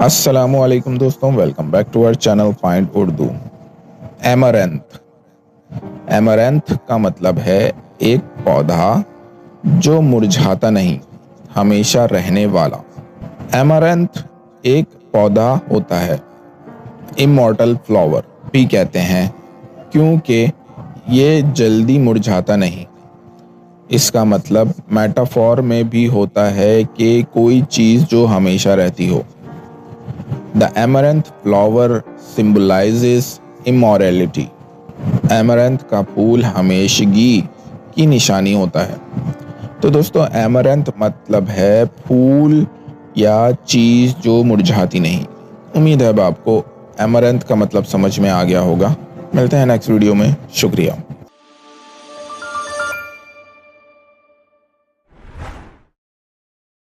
अस्सलामुअलैकुम दोस्तों, welcome back to our channel find Urdu. Amaranth. Amaranth का मतलब है एक पौधा जो मुरझाता नहीं, हमेशा रहने वाला। एमरैंथ एक पौधा होता है, इमॉर्टल फ्लावर भी कहते हैं, क्योंकि ये जल्दी मुरझाता नहीं। इसका मतलब मेटाफोर में भी होता है कि कोई चीज़ जो हमेशा रहती हो। The amaranth flower symbolizes immortality. एमरैंथ का फूल हमेशगी की निशानी होता है। तो दोस्तों, एमरैंथ मतलब है फूल या चीज़ जो मुरझाती नहीं। उम्मीद है अब आपको एमरैंथ का मतलब समझ में आ गया होगा। मिलते हैं नेक्स्ट वीडियो में। शुक्रिया।